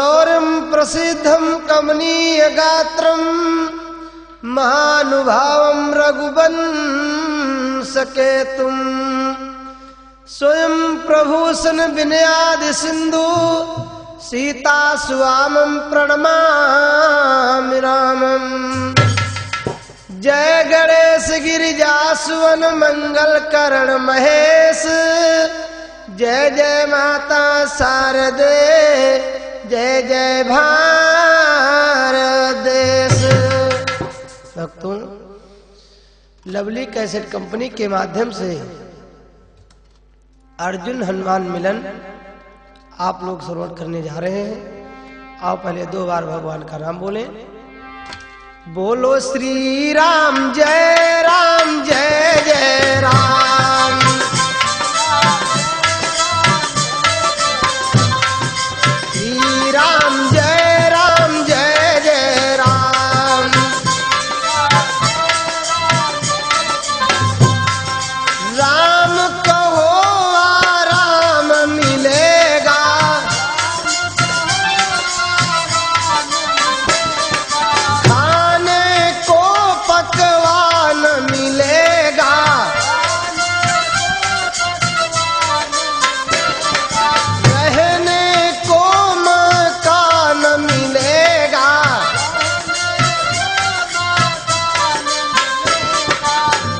शौर्यं प्रसिद्धं कमनीय गात्रं महानुभावं रघुवंश केतुं स्वयं प्रभूषण विनयादि सिंधु सीता सुवामं प्रणमामि रामं। जय गणेश गिरिजासुवन मंगल करण महेश जय जय माता शारदे जय जय भारत देश। भक्तों, लवली कैसेट कंपनी के माध्यम से अर्जुन हनुमान मिलन आप लोग श्रवण करने जा रहे हैं। आओ पहले 2 बार भगवान का नाम बोलें। बोलो श्री राम जय जय राम। श्री राम जय जय राम। राम कहो आराम मिलेगा, खाने को पकवान मिलेगा, रहने को मकान मिलेगा,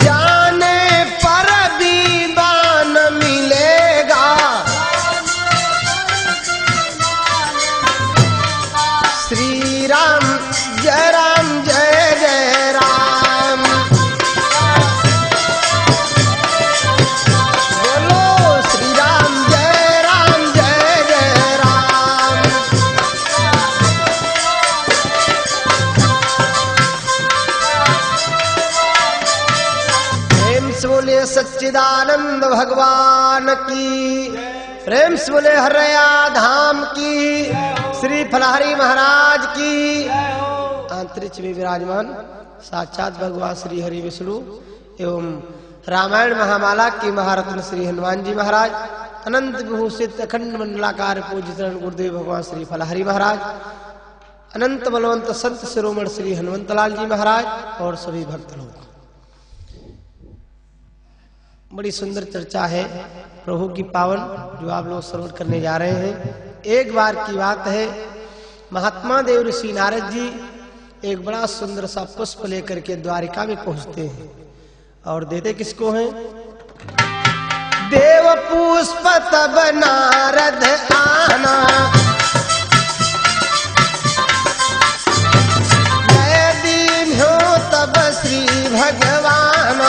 जाने पर दीवान मिलेगा। श्री राम जय जय राम। बोलो श्री राम जय जय राम। प्रेम से बोले सच्चिदानंद भगवान की, प्रेम से बोले हरया धाम की, श्री फलहरी महाराज की। अंतरिक्ष में विराजमान साक्षात भगवान श्री हरि विष्णु एवं रामायण महामाला की महारत्न श्री हनुमान जी महाराज, अनंत विभूषित अखंड मंडलाकार पूज्य चरण गुरुदेव भगवान श्री फलहरी महाराज, अनंत बलवंत संत शिरोमणि श्री हनुमंतलाल जी महाराज और सभी भक्त लोग। बड़ी सुंदर चर्चा है प्रभु की पावन जो आप लोग श्रवण करने जा रहे हैं। एक बार की बात है, महात्मा देव ऋषि नारद जी एक बड़ा सुंदर सा पुष्प लेकर के द्वारिका में पहुंचते हैं और देते किसको हैं? देव पुष्प तब नारद आना, नय दीन हो तब श्री भगवान।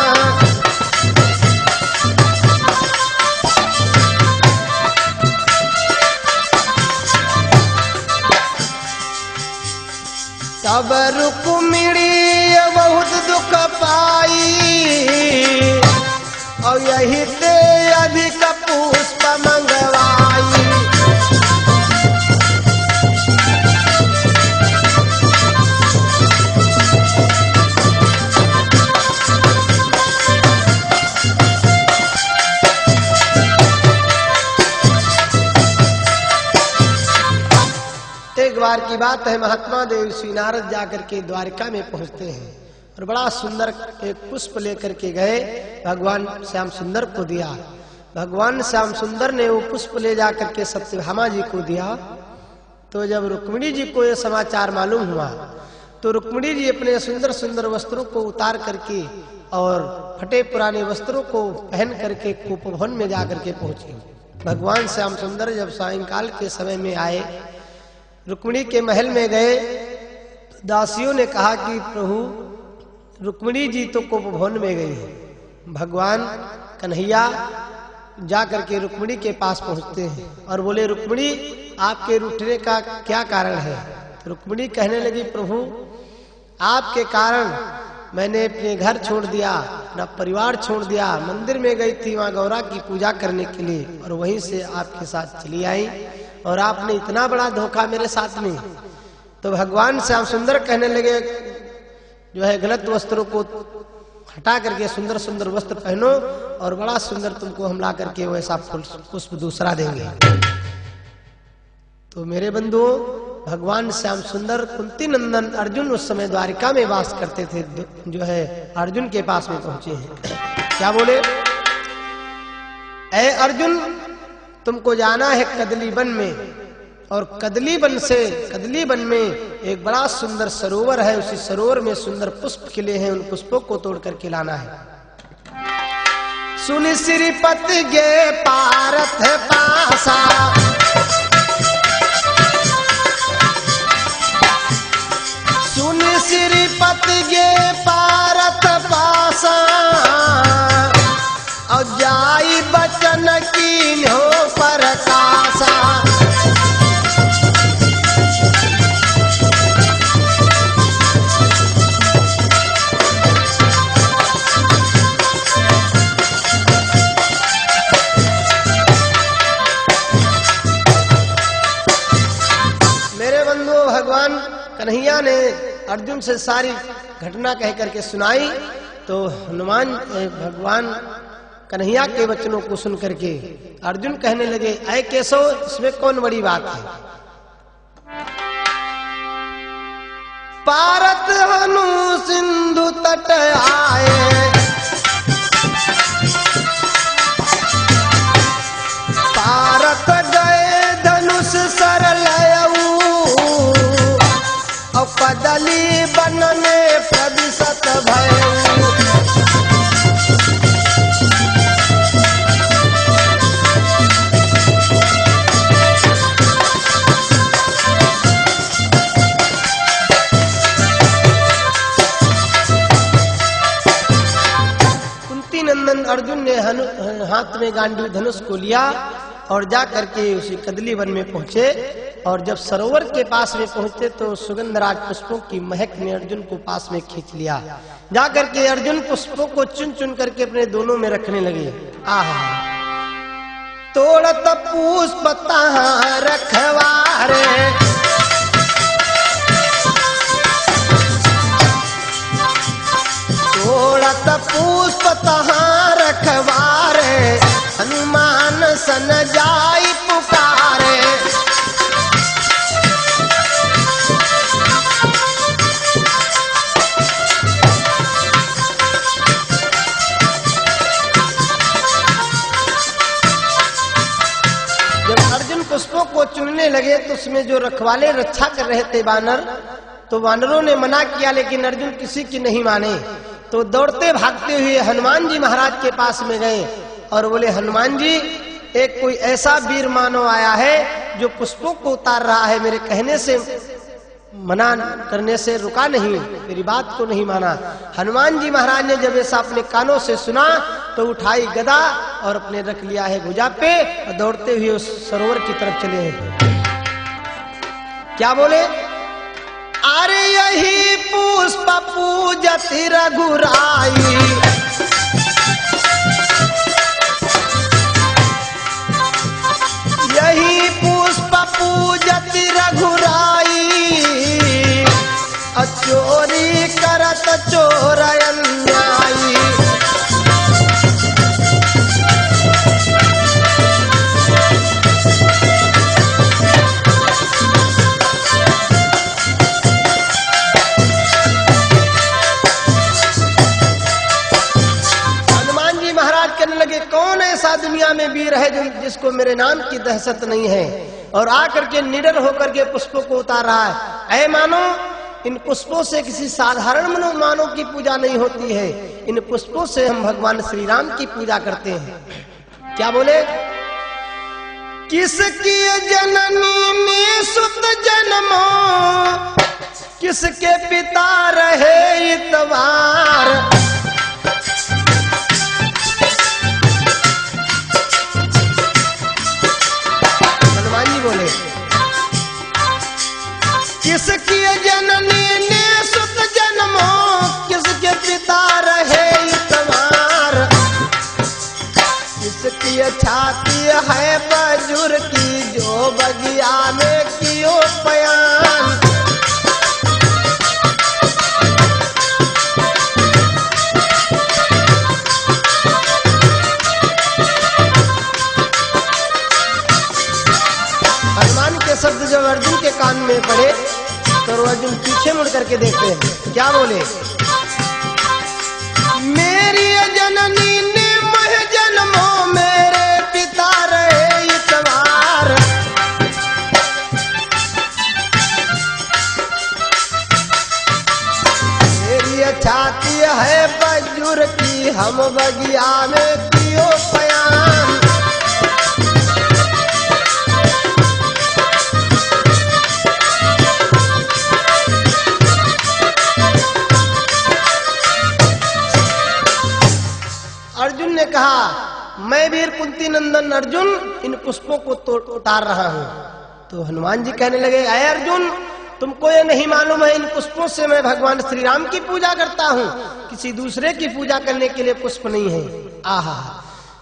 तब रुक्मिणी बहुत दुख पाई और यही ते अधिक पुष्प मंगवाई। एक बार की बात है, महात्मा देव श्री नारद जाकर के द्वारिका में पहुंचते हैं और बड़ा सुंदर एक पुष्प लेकर के गए, भगवान श्याम सुंदर को दिया। भगवान श्याम सुंदर ने वो पुष्प ले जाकर के सत्यभामा जी को दिया। तो जब रुक्मिणी जी को यह समाचार मालूम हुआ तो रुक्मिणी जी अपने सुंदर सुंदर वस्त्रों को उतार करके और फटे पुराने वस्त्रों को पहन करके उपवन में जाकर के पहुंची। भगवान श्याम सुंदर जब सायंकाल के समय में आए, रुक्मिणी के महल में गए, दासियों ने कहा कि प्रभु रुक्मिणी जी तो उपवन में गई है। भगवान कन्हैया जा करके रुक्मिणी के पास पहुंचते हैं और बोले, रुक्मिणी आपके रूठने का क्या कारण है? तो रुक्मिणी कहने लगी, प्रभु आपके कारण मैंने अपने घर छोड़ दिया, अपना परिवार छोड़ दिया, मंदिर में गई थी वहां गौरा की पूजा करने के लिए और वहीं से आपके साथ चली आई और आपने इतना बड़ा धोखा मेरे साथ में। तो भगवान श्याम सुंदर कहने लगे, जो है गलत वस्त्रों को हटा करके सुंदर सुंदर वस्त्र पहनो और बड़ा सुंदर तुमको हम ला करके वैसा पुष्प दूसरा देंगे। तो मेरे बंधुओं, भगवान श्याम सुंदर कुंती नंदन अर्जुन उस समय द्वारिका में वास करते थे, जो है अर्जुन के पास में पहुंचे हैं। क्या बोले? ऐ अर्जुन, तुमको जाना है कदली वन में, और कदली वन में एक बड़ा सुंदर सरोवर है। उसी सरोवर में सुंदर पुष्प खिले हैं, उन पुष्पों को तोड़ करके लाना है। सुन श्रीपति गे पारथ पासा, सुन श्रीपति गे पारथ पासा, और जाई बचन कीन हो परकासा। भगवान कन्हैया ने अर्जुन से सारी घटना कह करके सुनाई, तो हनुमान भगवान कन्हैया के वचनों को सुन करके अर्जुन कहने लगे, ऐ केशव, इसमें कौन बड़ी बात है? पारत हनु सिंधु तट आए, पारत गए धनुष सरलयऊ, और कदली वन में प्रविशत भयऊ। कुंती नंदन अर्जुन ने हाथ में गांडीव धनुष को लिया और जा करके उसी कदली वन में पहुंचे। और जब सरोवर के पास में पहुंचे तो सुगंधराज पुष्पों की महक ने अर्जुन को पास में खींच लिया। जा करके अर्जुन पुष्पों को चुन चुन करके अपने दोनों में रखने लगे। आहा, तोड़त पुष्प तहां रखवारे, तोड़त पुष्प तहां रखवारे, हनुमान सन जाई पुकारे। पुष्पों को चुनने लगे तो उसमें जो रखवाले रक्षा कर रहे थे वानर, तो वानरों ने मना किया, लेकिन अर्जुन किसी की नहीं माने। तो दौड़ते भागते हुए हनुमान जी महाराज के पास में गए और बोले, हनुमान जी, एक कोई ऐसा वीर मानव आया है जो पुष्पों को उतार रहा है, मेरे कहने से मना करने से रुका नहीं, मेरी बात को नहीं माना। हनुमान जी महाराज ने जब ऐसा अपने कानों से सुना तो उठाई गदा और अपने रख लिया है भुजा पे और दौड़ते हुए उस सरोवर की तरफ चले हैं। क्या बोले? अरे यही पुष्प पूजति रघुराई, यही पुष्प पूजति रघुराई, चोरी करत चोर अन्यायी। हनुमान जी महाराज कहने लगे, कौन ऐसा दुनिया में वीर है जिसको मेरे नाम की दहशत नहीं है और आकर के निडर होकर के पुष्पों को उतार रहा है। ऐ मानो, इन पुष्पों से किसी साधारण मानव की पूजा नहीं होती है, इन पुष्पों से हम भगवान श्री राम की पूजा करते हैं। क्या बोले? किसकी जननी में सुत जन्मो, किसके पिता रहे इतवार, हनुमान जी बोले, किसकी जननी ने सुत जन्मो, किसके पिता रहे इतवार, किसकी छाती है बजुर की, जो बगिया में कियो बयान। हनुमान के शब्द अर्जुन के कान में पड़े तो अर्जुन पीछे मुड़ करके देखते हैं, क्या बोले? मेरी जननी ने मह जन्मों मेरे पिता रहे इतवार, मेरी छाती है बजुर की, हम बगिया में पियो पयान। अर्जुन ने कहा, मैं वीर कुंती नंदन अर्जुन इन पुष्पों को उतार रहा हूं। तो हनुमान जी कहने लगे, अय अर्जुन, तुमको ये नहीं मालूम है इन पुष्पों से मैं भगवान श्री राम की पूजा करता हूं, किसी दूसरे की पूजा करने के लिए पुष्प नहीं है। आहा,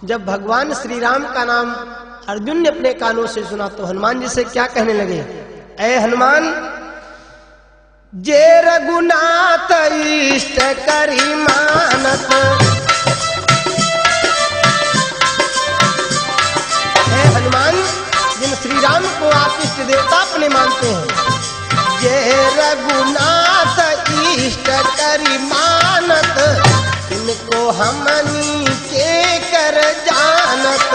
जब भगवान श्री राम का नाम अर्जुन ने अपने कानों से सुना तो हनुमान जी से क्या कहने लगे, अय हनुमान, जे रघुनाथ इष्ट करी मानत। हनुमान, जिन श्री राम को आप इष्ट देवता अपने मानते हैं, ये रघुनाथ इष्ट करी मानत, इनको हमनी के कर जानत।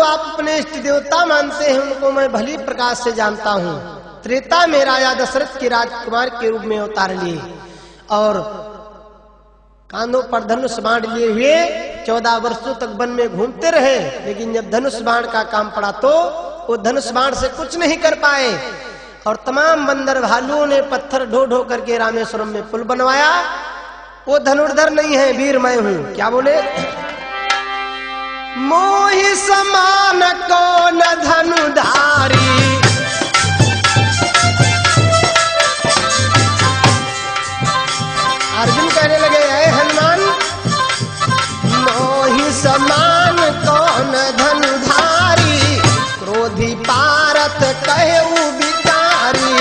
आप अपने इष्ट देवता मानते हैं, उनको मैं भली प्रकाश से जानता हूँ। त्रेता में राजा दशरथ के राजकुमार के रूप में अवतार लिए और कांधों पर धनुष बाण लिए हुए 14 वर्षों तक वन में घूमते रहे, लेकिन जब धनुष बाण का काम पड़ा तो वो धनुष बाण से कुछ नहीं कर पाए और तमाम बंदर भालुओं ने पत्थर ढो ढो करके रामेश्वरम में पुल बनवाया। वो धनुर्धर नहीं है, वीर मैं हूँ। क्या बोले? मोहि समान कौन धनुधारी, अर्जुन कहने लगे, ऐ हनुमान, मोहि समान कौन धनुधारी, क्रोधी पारत कहऊ बिकारी।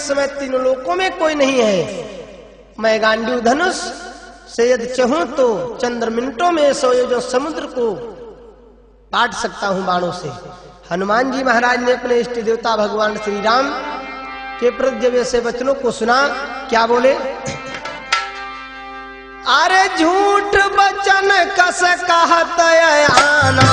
समय तीनों लोकों में कोई नहीं है। मैं गांडीव धनुष से यदि चाहूं तो चंद्र मिनटों में 100 योजन समुद्र को काट सकता हूं बाणों से। हनुमान जी महाराज ने अपने इष्ट देवता भगवान श्री राम के प्रति जब ऐसे वचनों को सुना, क्या बोले? अरे झूठ बचन कस कहत आना,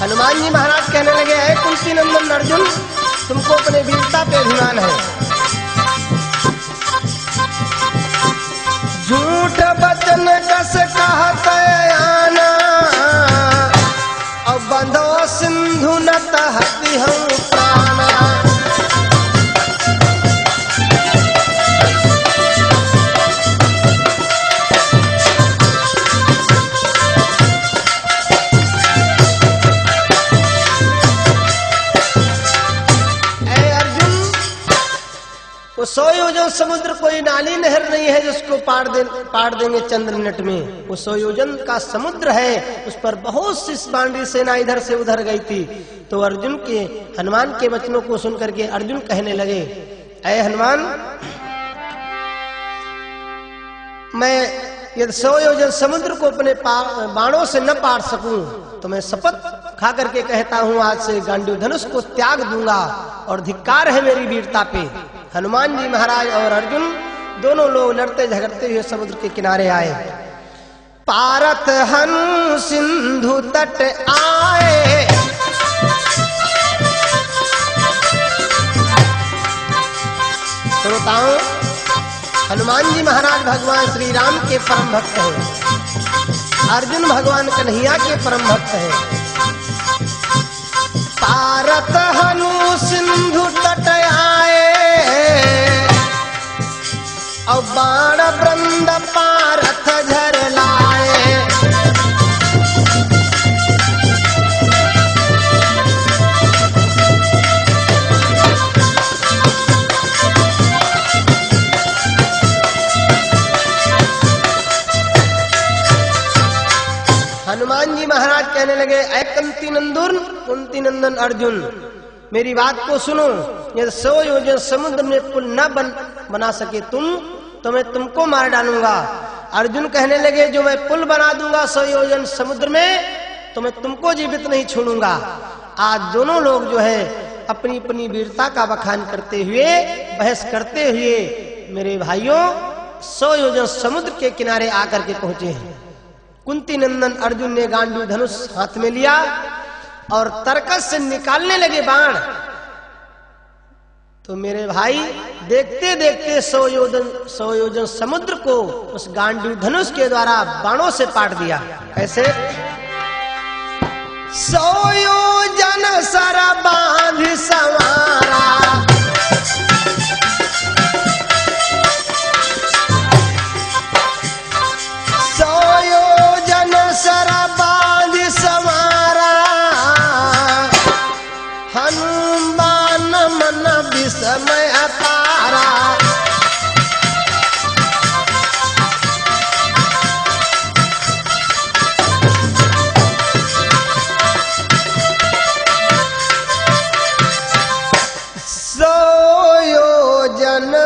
हनुमान जी महाराज कहने लगे, है कुंती नंदन अर्जुन, तुमको अपने वीरता पे अभिमान है। झूठ बचन कस कहत आना, अब बंधो सिंधु न तहति हम प्राणा। वो 100 योजन समुद्र कोई नाली नहर नहीं है जिसको पार देंगे चंद्र मिनट में। वो 100 योजन का समुद्र है, उस पर बहुत सी पांडवी सेना इधर से उधर गई थी। तो अर्जुन के हनुमान के वचनों को सुनकर के अर्जुन कहने लगे, ऐ हनुमान, मैं यदि 100 योजन समुद्र को अपने बाणों से न पार सकूं तो मैं शपथ खा करके कहता हूं, आज से गांडीव धनुष को त्याग दूंगा और धिक्कार है मेरी वीरता पे। हनुमान जी महाराज और अर्जुन दोनों लोग लड़ते झगड़ते हुए समुद्र के किनारे आए। पारत हनु सिंधु तट आए, श्रोताओं, हनुमान जी महाराज भगवान श्री राम के परम भक्त हैं, अर्जुन भगवान कन्हैया के परम भक्त हैं। पारत हनु सिंधु तट आए, और बाण वृंद पारथ झर लाए। हनुमान जी महाराज कहने लगे, ऐ कुंती नंदन अर्जुन, मेरी बात को सुनो। यदि 100 योजन समुद्र में पुल न बना सके तुम, तो मैं तुमको मार डालूंगा। अर्जुन कहने लगे, जो मैं पुल बना दूंगा 100 योजन समुद्र में, तो मैं तुमको जीवित नहीं छोड़ूंगा। आज दोनों लोग जो है अपनी अपनी वीरता का बखान करते हुए, बहस करते हुए मेरे भाइयों 100 योजन समुद्र के किनारे आकर के पहुंचे हैं। कुंती नंदन अर्जुन ने गांडीव धनुष हाथ में लिया और तरकस से निकालने लगे बाण। तो मेरे भाई देखते देखते 100 योजन समुद्र को उस गांडीव धनुष के द्वारा बाणों से पाट दिया। कैसे? 100 योजन सर बांध संवारा, 100 योजन सर बांध संवारा, हनुमान मन विस्मय अपारा।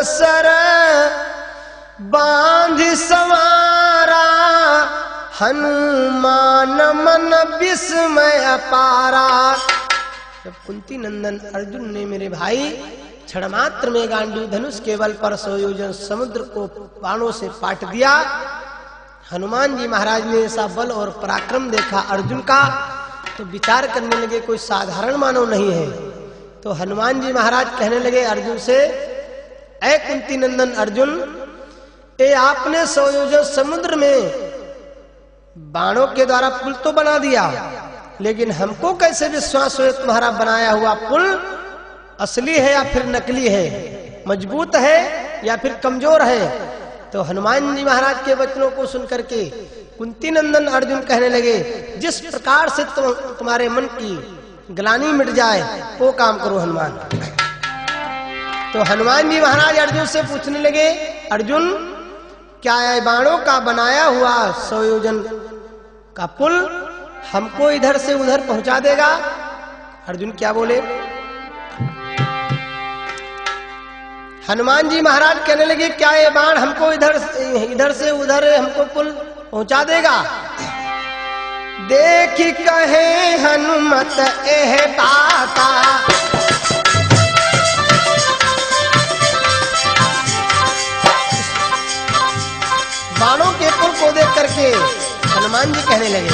सर बांध संवारा, हनुमान मन विस्मय अपारा। जब कुंती नंदन अर्जुन ने मेरे भाई क्षण मात्र में गांडीव धनुष के बल पर 100 योजन समुद्र को बाणों से पाट दिया, हनुमान जी महाराज ने ऐसा बल और पराक्रम देखा अर्जुन का, तो विचार करने लगे कोई साधारण मानव नहीं है। तो हनुमान जी महाराज कहने लगे अर्जुन से, ऐ कुंती नंदन अर्जुन, ये आपने 100 योजन समुद्र में बाणों के द्वारा पुल तो बना दिया, लेकिन हमको कैसे विश्वास हो तुम्हारा बनाया हुआ पुल असली है या फिर नकली है, मजबूत है या फिर कमजोर है? तो हनुमान जी महाराज के वचनों को सुनकर के कुंती नंदन अर्जुन कहने लगे, जिस प्रकार से तुम्हारे मन की ग्लानि मिट जाए वो काम करो हनुमान। तो हनुमान जी महाराज अर्जुन से पूछने लगे, अर्जुन क्या है बाणों का बनाया हुआ 100 योजन का पुल हमको इधर से उधर पहुंचा देगा? अर्जुन क्या बोले? हनुमान जी महाराज कहने लगे, क्या ये बाण हमको इधर से उधर हमको पुल पहुंचा देगा? देखी कहे हनुमत एह बाता, बाणों के पुल को देख करके हनुमान जी कहने लगे,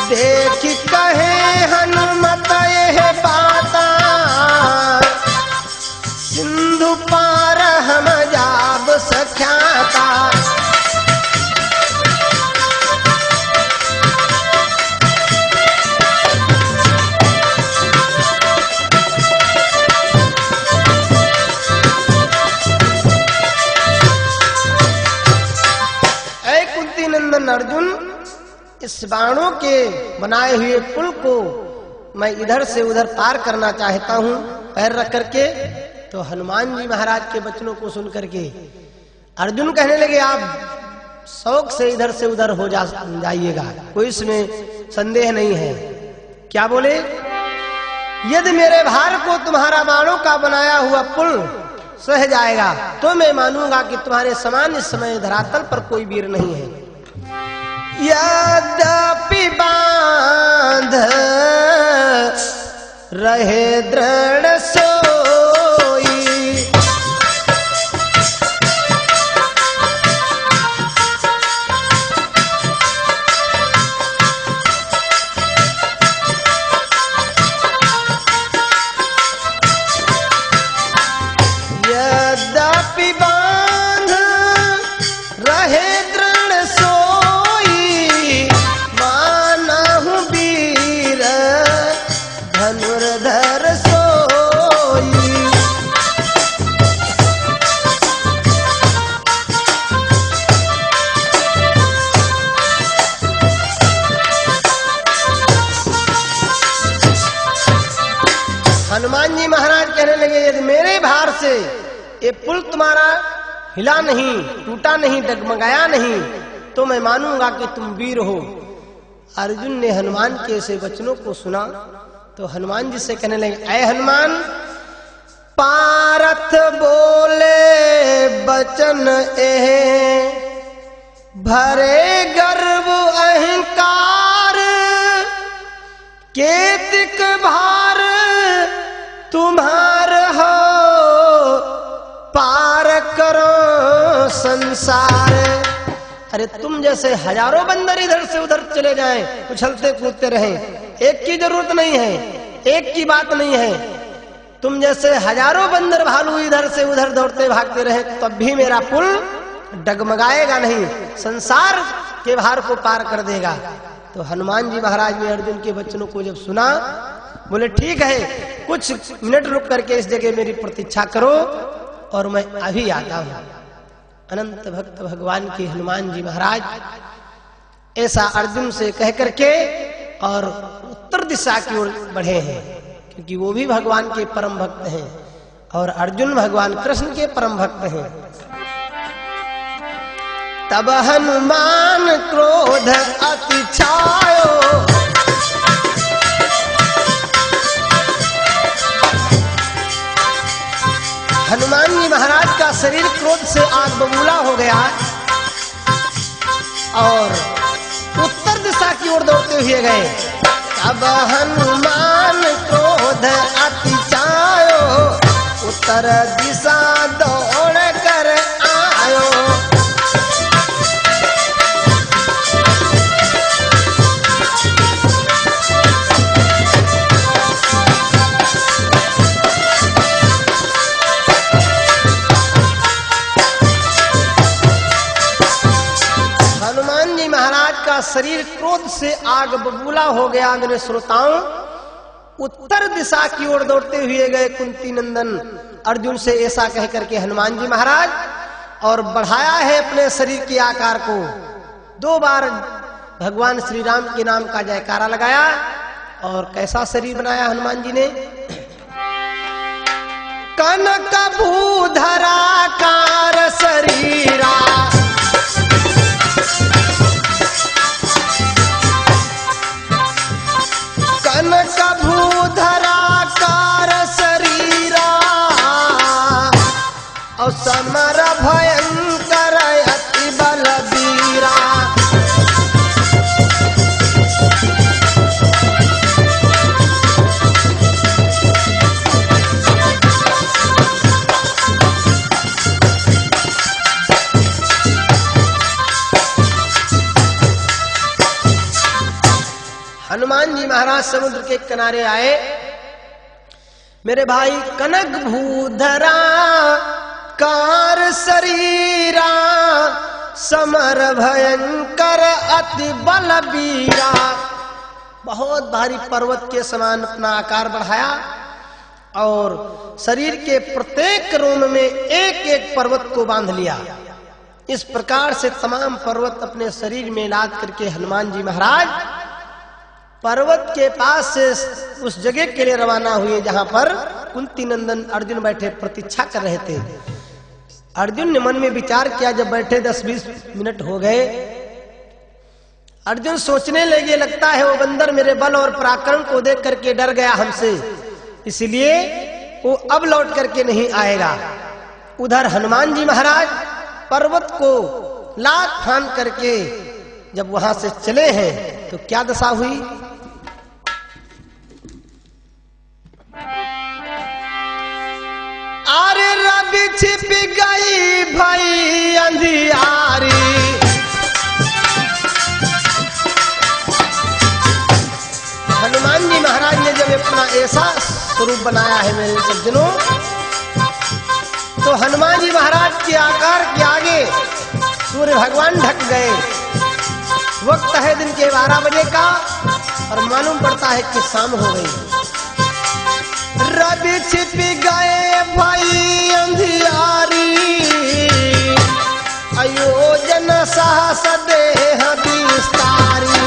देखी कहे हनुमत एह बाता, सिंधु पार हम जाब सख्याता। नंदन अर्जुन, इस बाणों के बनाए हुए पुल को मैं इधर से उधर पार करना चाहता हूं पैर रख करके। तो हनुमान जी महाराज के वचनों को सुन करके अर्जुन कहने लगे, आप शौक से इधर से उधर हो जाइएगा, कोई इसमें संदेह नहीं है। क्या बोले? यदि मेरे भार को तुम्हारा बाणों का बनाया हुआ पुल सह जाएगा तो मैं मानूंगा कि तुम्हारे समान इस समय धरातल पर कोई वीर नहीं है। यद्यपि बांध रहे दृढ़ सोई, यद्यपि बांध रहे दृढ़ सोई, मानहु वीर धनुर्धर सोई। से ये पुल तुम्हारा हिला नहीं, टूटा नहीं, डगमगाया नहीं, तो मैं मानूंगा कि तुम वीर हो। अर्जुन ने हनुमान के ऐसे वचनों को सुना तो हनुमान जी से कहने लगे, ऐ हनुमान, पारथ बोले बचन ए भरे गर्व अहंकार, केतिक भार तुम्हार हो, पार करो संसार। अरे तुम जैसे हजारों बंदर इधर से उधर चले जाएं, उछलते कूदते रहें, एक की जरूरत नहीं है, एक की बात नहीं है। तुम जैसे हजारों बंदर भालू इधर से उधर दौड़ते भागते रहे, तब भी मेरा पुल डगमगाएगा नहीं, संसार के भार को पार कर देगा। तो हनुमान जी महाराज ने अर्जुन के वचनों को जब सुना, बोले ठीक है, कुछ मिनट रुक करके इस जगह मेरी प्रतीक्षा करो और मैं अभी आता हूं। अनंत भक्त भगवान के हनुमान जी महाराज ऐसा अर्जुन से कह करके और उत्तर दिशा की ओर बढ़े हैं, क्योंकि वो भी भगवान के परम भक्त हैं और अर्जुन भगवान कृष्ण के परम भक्त हैं। तब हनुमान क्रोध अति छायो, हनुमान जी महाराज का शरीर क्रोध से आग बबूला हो गया और उत्तर दिशा की ओर दौड़ते हुए गए। तब हनुमान क्रोध अति छायो, उत्तर दिशा दौड़ कर आयो। शरीर क्रोध से आग बबूला हो गया। मेरे श्रोताओं, उत्तर दिशा की ओर दौड़ते हुए गए कुंती नंदन अर्जुन से ऐसा कह करके हनुमान जी महाराज, और बढ़ाया है अपने शरीर के आकार को। 2 बार भगवान श्री राम के नाम का जयकारा लगाया और कैसा शरीर बनाया हनुमान जी ने। कनक भूधराकार शरीरा, कनक भूधराकार शरीरा, और समर भयंकर अति बलबीरा। हनुमान जी महाराज समुद्र के किनारे आए। मेरे भाई, कनक भूधरा कार शरीरा, समर भयंकर अति बलबीरा। बहुत भारी पर्वत के समान अपना आकार बढ़ाया और शरीर के प्रत्येक रोम में एक एक पर्वत को बांध लिया। इस प्रकार से तमाम पर्वत अपने शरीर में लाद करके हनुमान जी महाराज पर्वत के पास से उस जगह के लिए रवाना हुए जहां पर कुंती नंदन अर्जुन बैठे प्रतीक्षा कर रहे थे। अर्जुन ने मन में विचार किया, जब बैठे 10-20 मिनट हो गए, अर्जुन सोचने लगे, लगता है वो बंदर मेरे बल और पराक्रम को देख करके डर गया हमसे, इसलिए वो अब लौट करके नहीं आएगा। उधर हनुमान जी महाराज पर्वत को लात फान करके जब वहां से चले हैं तो क्या दशा हुई। अरे रवि छिप गई भाई अंधियारी, हनुमान जी महाराज ने जब अपना ऐसा स्वरूप बनाया है मेरे सज्जनों, तो हनुमान जी महाराज के आकार के आगे सूर्य भगवान ढक गए। वक्त है दिन के 12 बजे का और मालूम पड़ता है कि शाम हो गई। रवि छिप गए भाई अंधियारी, अयोजन साहस देह विस्तारी।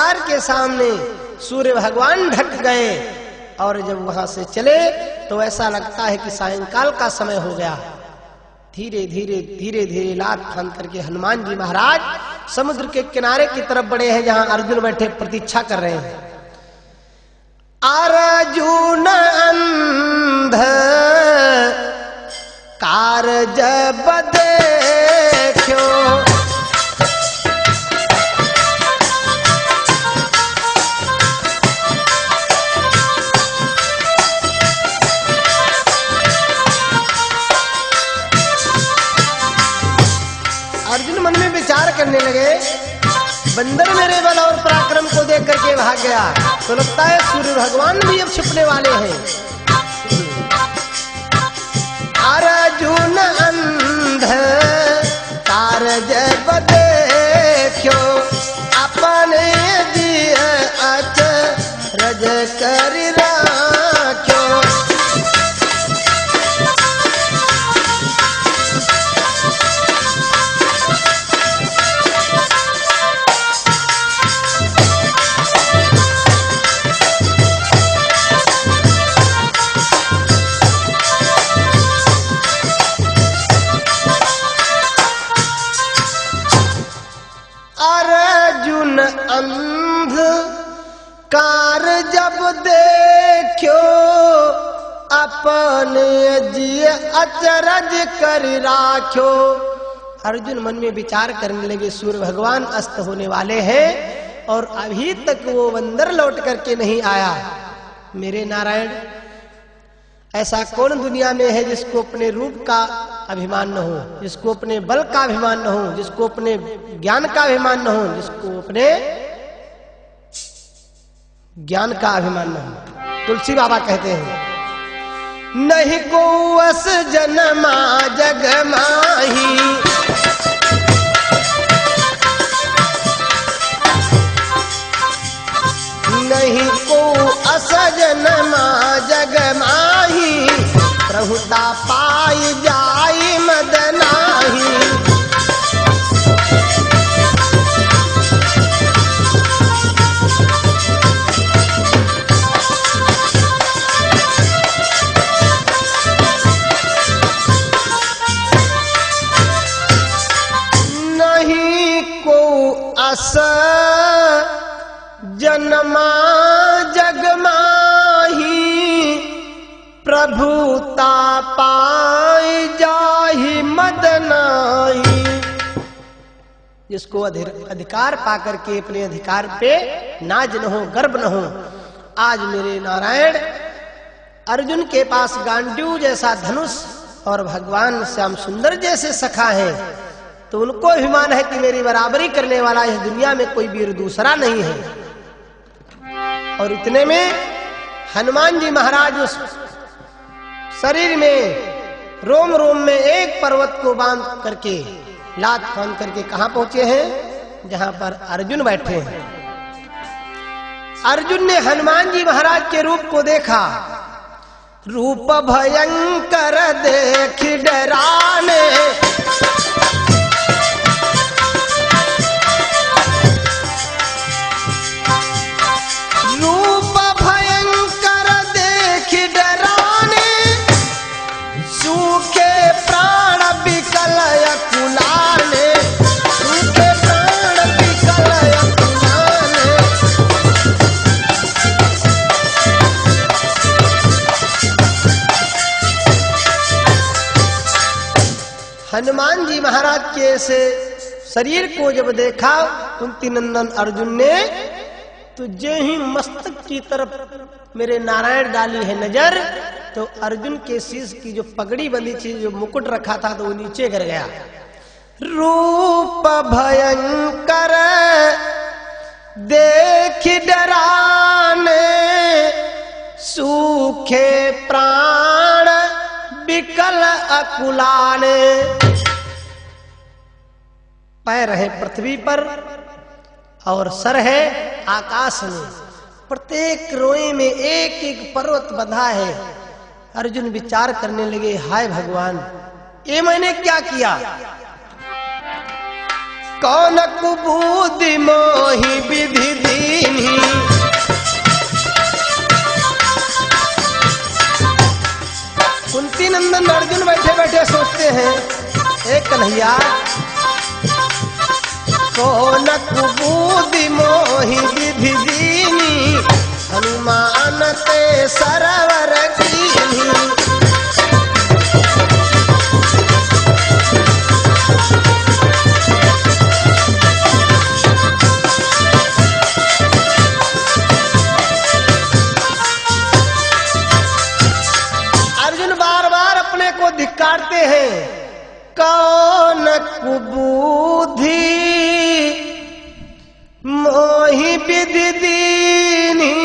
अंधकार के सामने सूर्य भगवान ढक गए और जब वहां से चले तो ऐसा लगता है कि सायंकाल का समय हो गया। धीरे धीरे लात फान करके हनुमान जी महाराज समुद्र के किनारे की तरफ बढ़े हैं, जहां अर्जुन बैठे प्रतीक्षा कर रहे हैं। अर्जुन अंध कारज देखो, अर्जुन मन में विचार करने लगे, बंदर मेरे बल और पराक्रम को देख करके भाग गया, तो लगता है सूर्य भगवान भी अब छिपने वाले हैं। अर्जुन अंध कारज देखो, अपने दिए अचरज कर राख्यो। अर्जुन अंध कार जब देखो, अपने जिय अचरज कर राख्यो। अर्जुन मन में विचार करने लगे, सूर्य भगवान अस्त होने वाले हैं और अभी तक वो बंदर लौट करके नहीं आया। मेरे नारायण, ऐसा कौन दुनिया में है जिसको अपने रूप का अभिमान न हो, जिसको अपने बल का अभिमान न हो, जिसको अपने ज्ञान का अभिमान न हो, जिसको अपने ज्ञान का अभिमान न हो। तुलसी बाबा कहते हैं, नहीं को अस जन्मा जग माही, नहीं को अस जन्मा जग माही, प्रभुता पाई जाई मद नाही। नहीं को अस जन्मा जग माही, प्रभुता पाई जाहि मद नाही। जिसको अधिकार पाकर के अपने अधिकार पे नाज न हो, गर्व न हो। आज मेरे नारायण अर्जुन के पास गांडीव जैसा धनुष और भगवान श्याम सुंदर जैसे सखा है, तो उनको अभिमान है कि मेरी बराबरी करने वाला इस दुनिया में कोई वीर दूसरा नहीं है। और इतने में हनुमान जी महाराज उस शरीर में रोम रोम में एक पर्वत को बांध करके लात फान करके कहां पहुंचे हैं, जहां पर अर्जुन बैठे हैं। अर्जुन ने हनुमान जी महाराज के रूप को देखा, रूप भयंकर देख डराने, रूप भयंकर देख डराने, सूखे प्राण बिकल अकुलाने, सूखे प्राण बिकल अकुलाने। हनुमान जी महाराज के ऐसे शरीर को जब देखा कुंती नंदन अर्जुन ने, तो जे ही मस्तक की तरफ मेरे नारायण डाली है नजर, तो अर्जुन के शीश की जो पगड़ी बंधी थी, जो मुकुट रखा था, तो वो नीचे गिर गया। रूप भयंकर देख डराने, सूखे प्राण बिकल अकुलाने। पैर है पृथ्वी पर और सर है आकाश में, प्रत्येक रोए में एक एक पर्वत बंधा है। अर्जुन विचार करने लगे, हाय भगवान, ये मैंने क्या किया? कौन कुबूदि मोहि विधि दीन्ही। कुंती नंदन अर्जुन बैठे बैठे सोचते हैं, एक कन्हैया कौन कुबूदि मोहि विधि दीन्ही, हनुमान ते सरवर कीन्ही। अर्जुन बार बार अपने को धिक्कारते हैं, कौन कुबूधि मोहि विधि दीन्ही,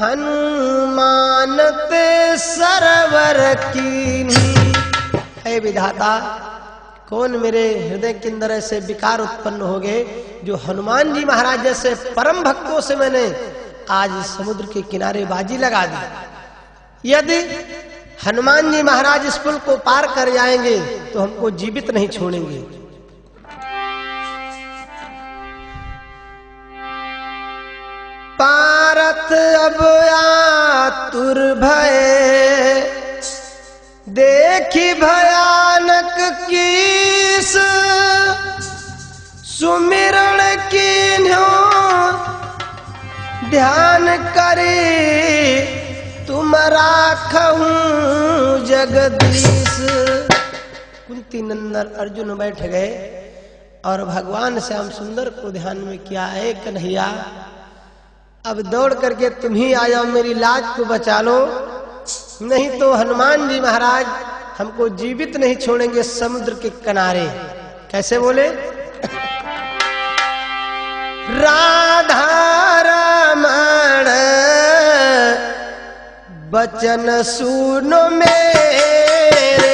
हनुमान ते सरवर कीन्ही। हे विधाता, कौन मेरे हृदय के अंदर ऐसे विकार उत्पन्न हो गए जो हनुमान जी महाराज जैसे परम भक्तों से मैंने आज समुद्र के किनारे बाजी लगा दी। यदि हनुमान जी महाराज इस पुल को पार कर जाएंगे तो हमको जीवित नहीं छोड़ेंगे। पारथ अब आतुर भये, देखी भयानक कीस, सुमिरण कीन्हो ध्यान करे, तुम राखहूं जगदीश। कुंती नंदन अर्जुन बैठ गए और भगवान श्याम सुंदर को ध्यान में किया, है कन्हैया अब दौड़ करके तुम ही आ जाओ, मेरी लाज को बचा लो, नहीं तो हनुमान जी महाराज हमको जीवित नहीं छोड़ेंगे समुद्र के किनारे। कैसे बोले? राधा रमण बचन सुनो मेरे,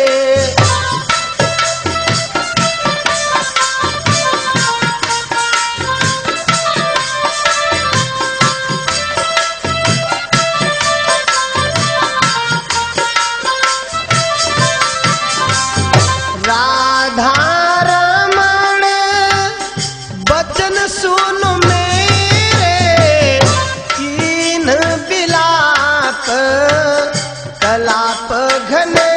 राधा रमण बचन सुनो मेरे, कीन बिलाप कलाप घनेरे।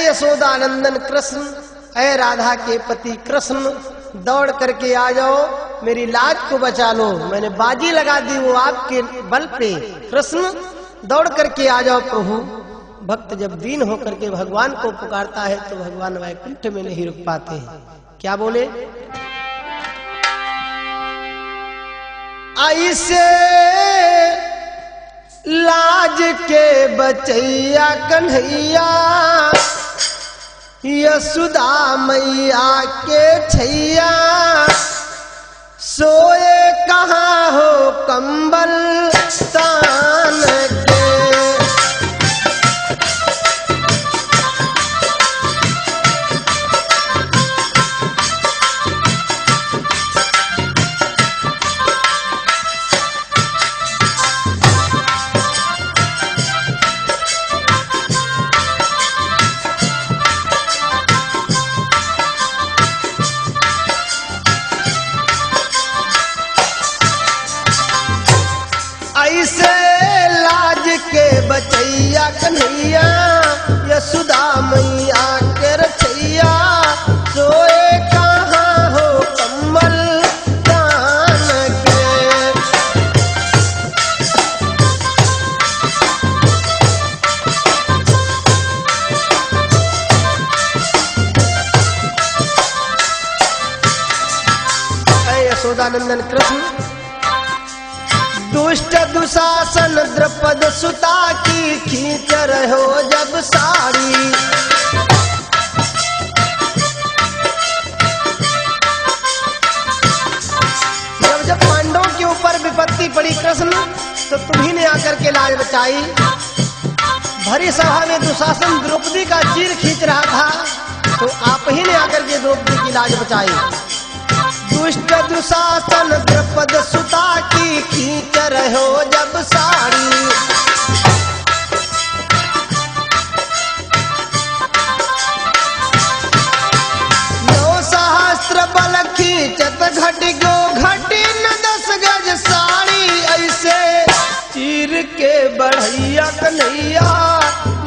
यशोदानंदन कृष्ण, ऐ राधा के पति कृष्ण, दौड़ करके आ जाओ, मेरी लाज को बचा लो, मैंने बाजी लगा दी वो आपके बल पे। कृष्ण दौड़ करके आ जाओ प्रभु। भक्त जब दीन होकर के भगवान को पुकारता है तो भगवान वैकुंठ में नहीं रुक पाते हैं। क्या बोले? ऐसे लाज के बचैया कन्हैया, यशोदा मैया के छैया, सोए कहाँ हो कंबल तान के। ऐसे लाज के बचैया कन्हैया, यशोदा मैया के रचैया, सोए कहाँ हो कम्बल तान के। ऐ यशोदानंदन कृष्ण, दुष्ट दुशासन द्रौपद सुता की खींच रहो जब साड़ी, जब पांडवों के ऊपर विपत्ति पड़ी कृष्ण तो तुम्ही ने आकर के लाज बचाई। भरी सभा में दुशासन द्रौपदी का चीर खींच रहा था तो आप ही ने आकर के द्रौपदी की लाज बचाई। दुष्ट दुशासन द्रौपद सुता की खींच रहे हो जब साड़ी, बल खींचत घटी गो घटी न 10 गज साड़ी, ऐसे चीर के बढ़ैया कन्हैया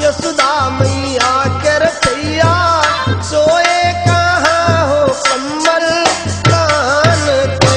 यशोदा मैया के रचैया, सोए कहाँ हो कम्बल कान के।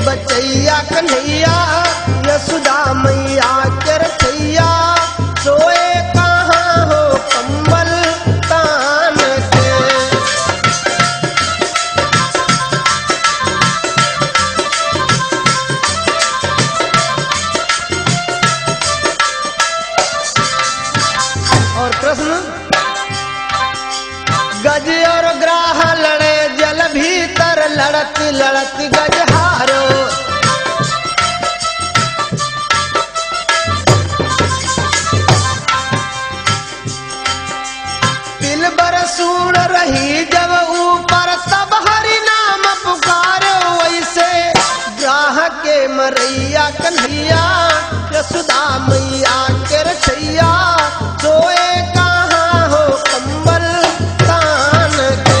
बचैया कन्हैया यशोदा मैया के रचैया, सोए कहाँ हो कम्बल तान के। और प्रश्न, गज और ग्राह लड़े जल भीतर लड़त लड़त गज हारो, दिल बरसूड़ रही जब ऊपर तब हरि नाम पुकारो, वैसे ग्राह के मरैया कन्हैया यशोदा मैया के रचैया, सोए कहाँ हो कम्बल तान के।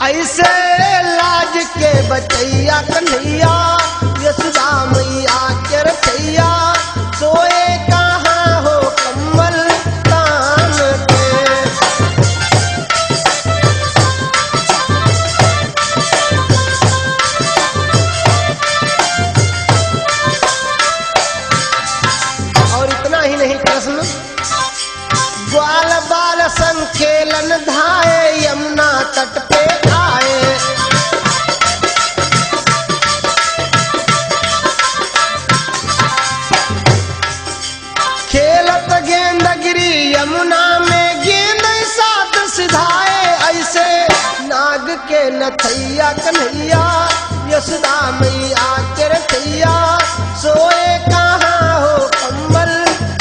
ऐसे लाज के बचैया कन्हैया यशोदा मैया के रचैया, सोए कहाँ हो कम्बल तान के। और इतना ही नहीं प्रश्न, ग्वाल बाल संग खेलन धाये यमुना तट पे आए, खेलत गेंद गिरी यमुना में गेंद साथ सिधाए, ऐसे नाग के नथैया कन्हैया यशोदा मैया के रचैया, सोए कहाँ हो कम्बल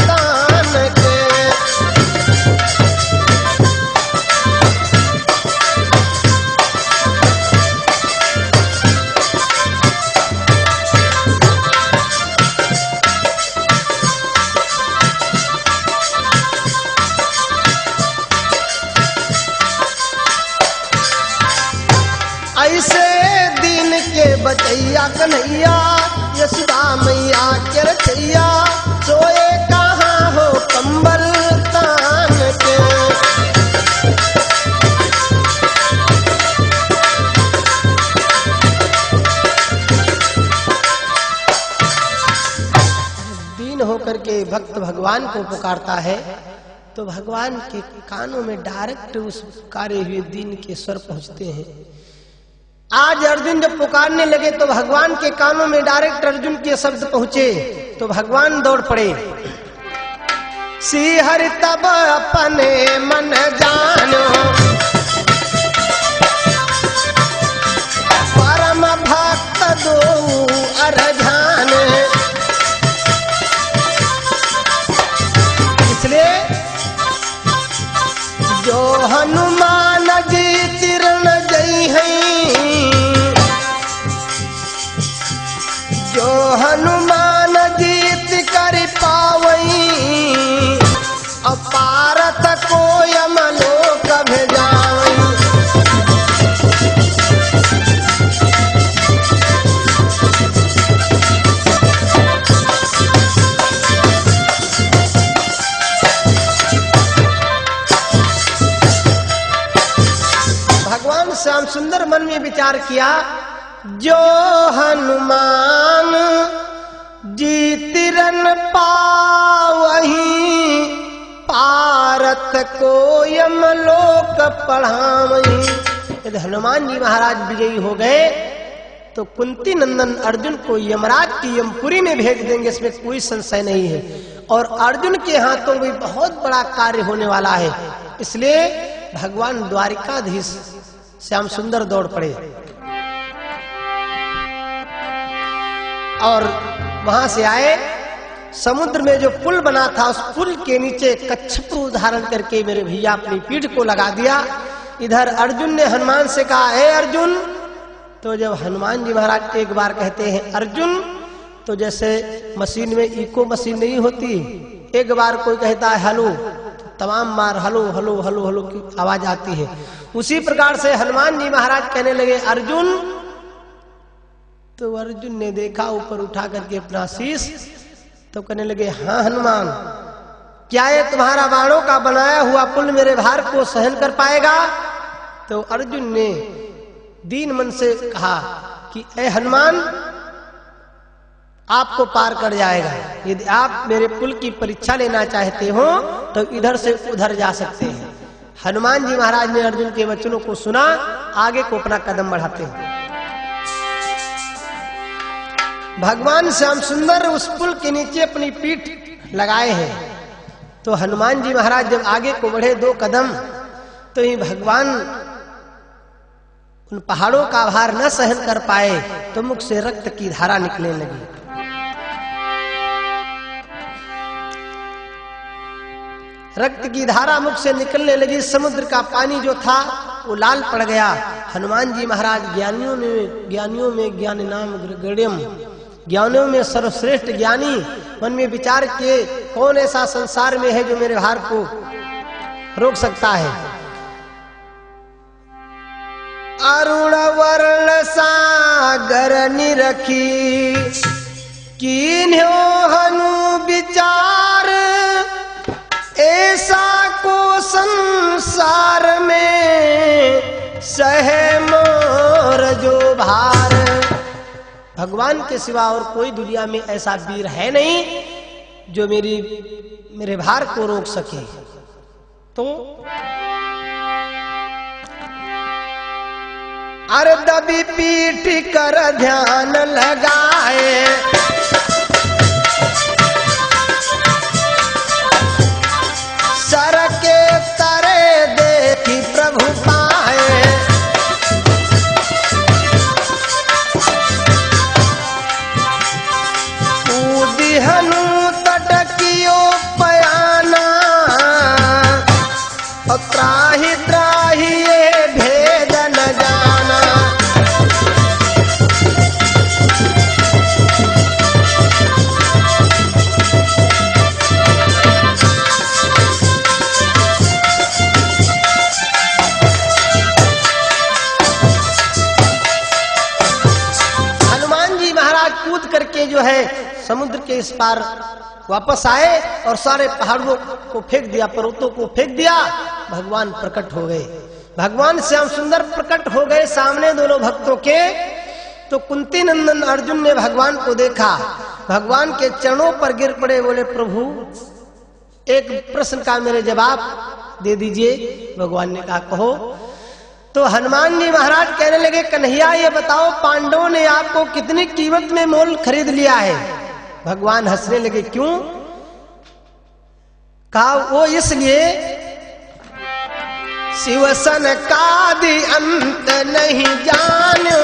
तान के। ऐसे दीन के बचैया कन्हैया यशोदा मैया के रचैया, सोए कहाँ हो कम्बल तान के। दीन होकर के भक्त भगवान को पुकारता है तो भगवान के कानों में डायरेक्ट उस पुकारे हुए दीन के स्वर पहुंचते हैं। आज अर्जुन जब पुकारने लगे तो भगवान के कानों में डायरेक्ट अर्जुन के शब्द पहुंचे तो भगवान दौड़ पड़े। श्री हरि तब अपने मन जानो, परम भक्त दो अरझान। इसलिए जो हनुमान जी चिरण जई हैं, जो हनुमान जीत कर पावई, अपारत को यमलोक भेजावई। विचार किया, जो हनुमान जीतिरन पावहीं, पारत को यमलोक पढ़ावहीं। यदि हनुमान जी महाराज विजयी हो गए तो कुंती नंदन अर्जुन को यमराज की यमपुरी में भेज देंगे, इसमें कोई संशय नहीं है। और अर्जुन के हाथों में बहुत बड़ा कार्य होने वाला है। इसलिए भगवान द्वारिकाधीश श्याम सुंदर दौड़ पड़े और वहां से आए। समुद्र में जो पुल बना था उस पुल के नीचे कच्छप धारण करके मेरे भैया अपनी पीठ को लगा दिया। इधर अर्जुन ने हनुमान से कहा, हे अर्जुन। तो जब हनुमान जी महाराज एक बार कहते हैं अर्जुन, तो जैसे मशीन में इको मशीन नहीं होती, एक बार कोई कहता है हेलो, तमाम बार हेलो हेलो हेलो हेलो की आवाज आती है। उसी प्रकार से हनुमान जी महाराज कहने लगे अर्जुन। तो अर्जुन ने देखा ऊपर उठा करके अपना शीश, तो कहने लगे, हाँ हनुमान, क्या ये तुम्हारा बाणों का बनाया हुआ पुल मेरे भार को सहन कर पाएगा? तो अर्जुन ने दीन मन से कहा कि ए हनुमान, आपको पार कर जाएगा। यदि आप मेरे पुल की परीक्षा लेना चाहते हो तो इधर से उधर जा सकते हैं। हनुमान जी महाराज ने अर्जुन के वचनों को सुना, आगे को अपना कदम बढ़ाते हैं। भगवान श्याम सुंदर उस पुल के नीचे अपनी पीठ लगाए हैं। तो हनुमान जी महाराज जब आगे को बढ़े 2 कदम, तो ही भगवान उन पहाड़ों का भार न सहन कर पाए, तो मुख से रक्त की धारा निकलने लगी। रक्त की धारा मुख से निकलने लगी। समुद्र का पानी जो था वो लाल पड़ गया। हनुमान जी महाराज ज्ञानियों में ज्ञान नाम गृगण्यम, ज्ञानियों में सर्वश्रेष्ठ ज्ञानी, मन में विचार किए कौन ऐसा संसार में है जो मेरे भार को रोक सकता है। अरुण वर्ण सागर निरखी, कीन्हो हनु विचार, ऐसा को संसार में सहे मोर जो भार। भगवान के सिवा और कोई दुनिया में ऐसा वीर है नहीं जो मेरे भार को रोक सके। तो दबी पीठ कर ध्यान लगाए, सर के तरे देखी प्रभु पाए, कूदी हनु तटकियो पयाना, और त्राही त्राही ये भेद न जाना। करके जो है समुद्र के इस पार वापस आए और सारे पहाड़ों को फेंक दिया, पर्वतों को फेंक दिया। भगवान प्रकट हो गए, भगवान श्याम सुंदर प्रकट हो गए सामने दोनों भक्तों के। तो कुंती नंदन अर्जुन ने भगवान को देखा, भगवान के चरणों पर गिर पड़े, बोले प्रभु एक प्रश्न का मेरे जवाब दे दीजिए। भगवान ने कहा कहो। तो हनुमान जी महाराज कहने लगे, कन्हैया ये बताओ पांडवों ने आपको कितनी कीमत में मोल खरीद लिया है? भगवान हंसने लगे, क्यों? कहा वो इसलिए, शिव सन कादि अंत नहीं जानो,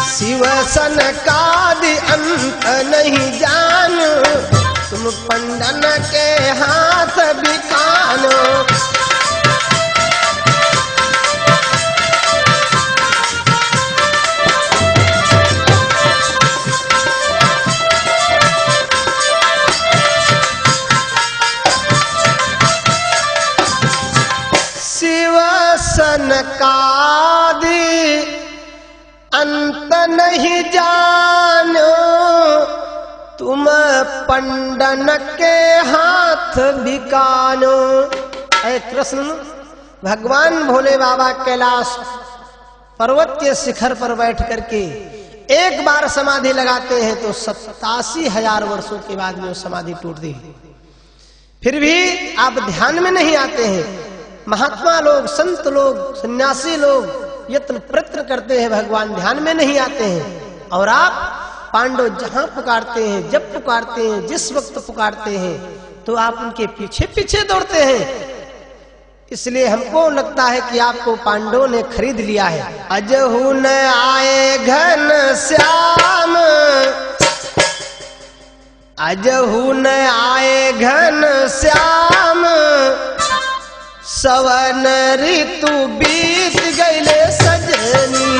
शिव सन कादि अंत नहीं जानो, तुम पंडन के हाथ बिकानो। शिव सनकादि अंत नहीं जानो, तुम पंडन के हाथ बिकानो। ऐ कृष्ण, भगवान भोले बाबा कैलाश पर्वत के शिखर पर बैठ करके एक बार समाधि लगाते हैं तो 87,000 वर्षों के बाद में वो समाधि टूटती है। फिर भी आप ध्यान में नहीं आते हैं। महात्मा लोग, संत लोग, सन्यासी लोग यत्न प्रयत्न करते हैं, भगवान ध्यान में नहीं आते हैं। और आप पांडव जहां पुकारते हैं, जब पुकारते हैं, जिस वक्त पुकारते हैं, तो आप उनके पीछे पीछे दौड़ते हैं। इसलिए हमको लगता है कि आपको पांडवों ने खरीद लिया है। अजहू न आए घन श्याम, अजहू न आए घन श्याम, सवन ऋतु बीत गईले सजनी।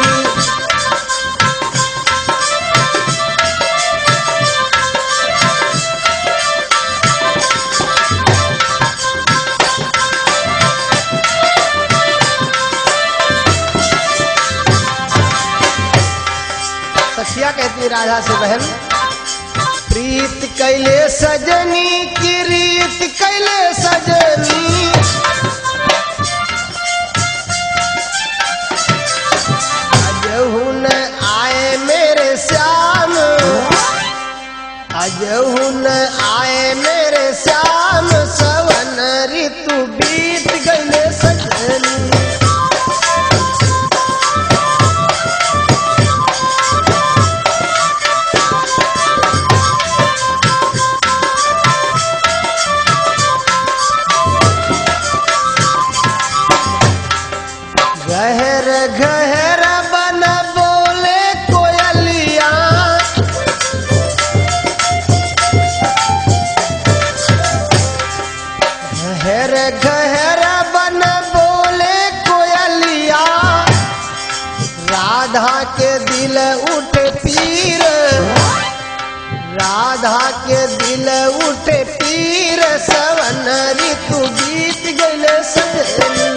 सखिया कहती है राधा से, बहन प्रीत कैले सजनी की रीत कैले सजनी, अजहू न आए मेरे श्याम, अजहू न आए मेरे श्याम, सवन ऋतु बीत गईले सजनी। गहर गहर बन बोले कोयलिया, गहर गहर बन बोले कोयलिया, राधा के दिल उठे पीर, राधा के दिल उठे पीर, सवन ऋतु बीत गईले सजनी।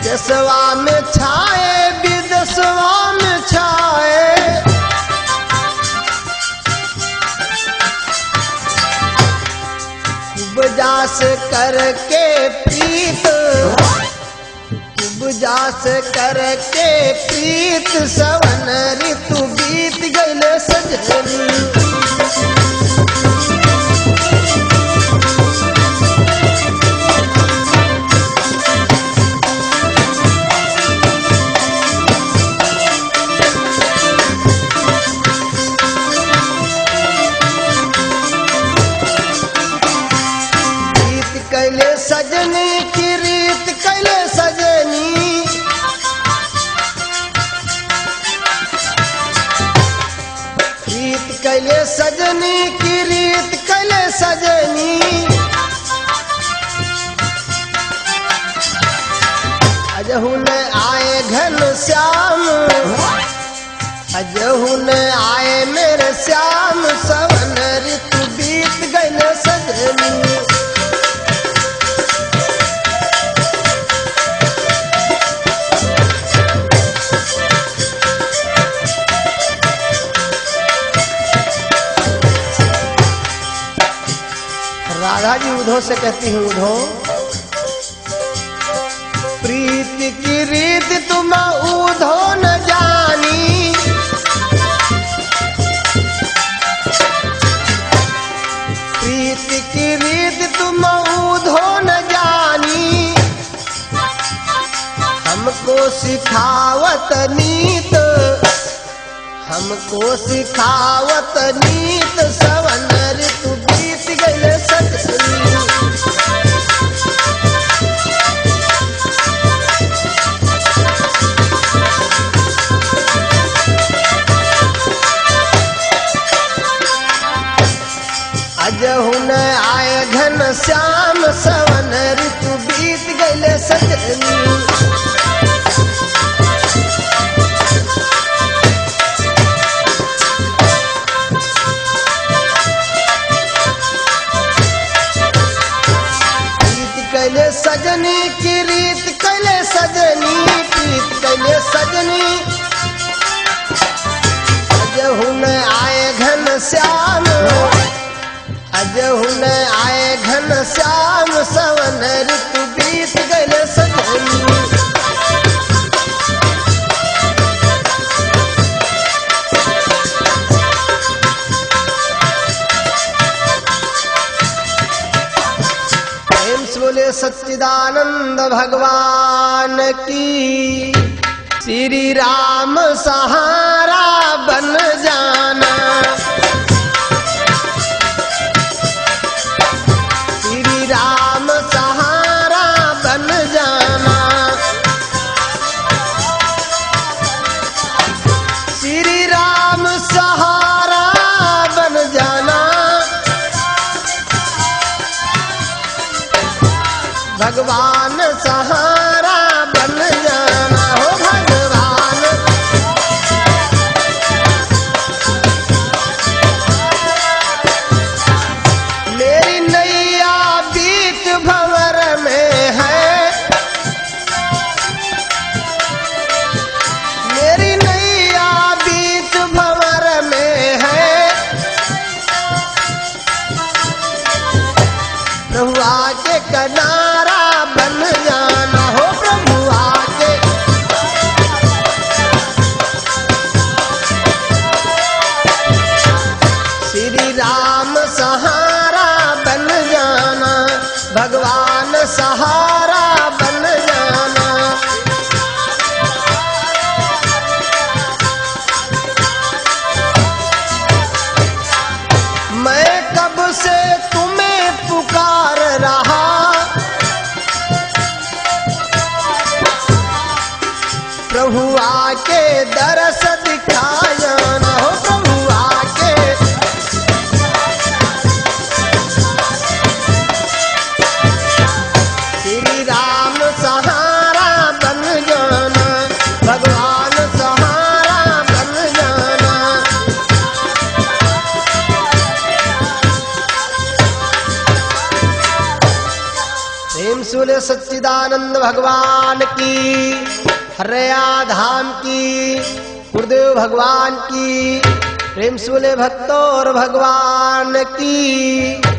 देशवा में छाए, विदेशवा में छाए, उपजा से करके प्रीत, उपजा से करके प्रीत, सवन ऋतु बीत गईले सजनी। कैले सजनी की रीत कैले सजनी, रीत कैले सजनी की रीत कैले सजनी, अजहू न आए घन श्याम, अजहू न आए मेरे श्याम, सवन ऋतु बीत गईले सजनी। राधा जी उधो से कहती हूँ, उधो प्रीत की रीत तुम उधो न जानी, प्रीत की रीत तुम उधो न जानी, हमको सिखावत नीत, हमको सिखावत नीत, सवन ऋतु बीत गईले सजनी। अजहू न आए घन श्याम, सवन सजनी। कैले सजनी की रीत कैले सजनी प्रीत कैले सजनी। अजहु न आए घन श्याम अजहु न आए घन श्याम सवन ऋतु बीत गए सजनी। बोले सच्चिदानंद भगवान की। श्री राम सहारा बन जाना श्री राम सहारा बन जाना श्री राम सहारा बन जाना। भगवान सहारा बन जाना हो भगवान। मेरी नैया बीच भंवर में है मेरी नैया बीच भंवर में है। प्रभु आके किनारा बन जाना हो प्रभु आके। श्री राम सहारा बन जाना भगवान सहारा बन जाना। मैं कब से तुम्हें पुकार रहा प्रभु आके दरस दिखाया न हो प्रभु आके। श्री राम सहारा बन जाना भगवान सहारा बन जाना। प्रेम से बोले सच्चिदानंद भगवान की। हरया धाम की गुरुदेव भगवान की। प्रेम से बोले भक्तों और भगवान की।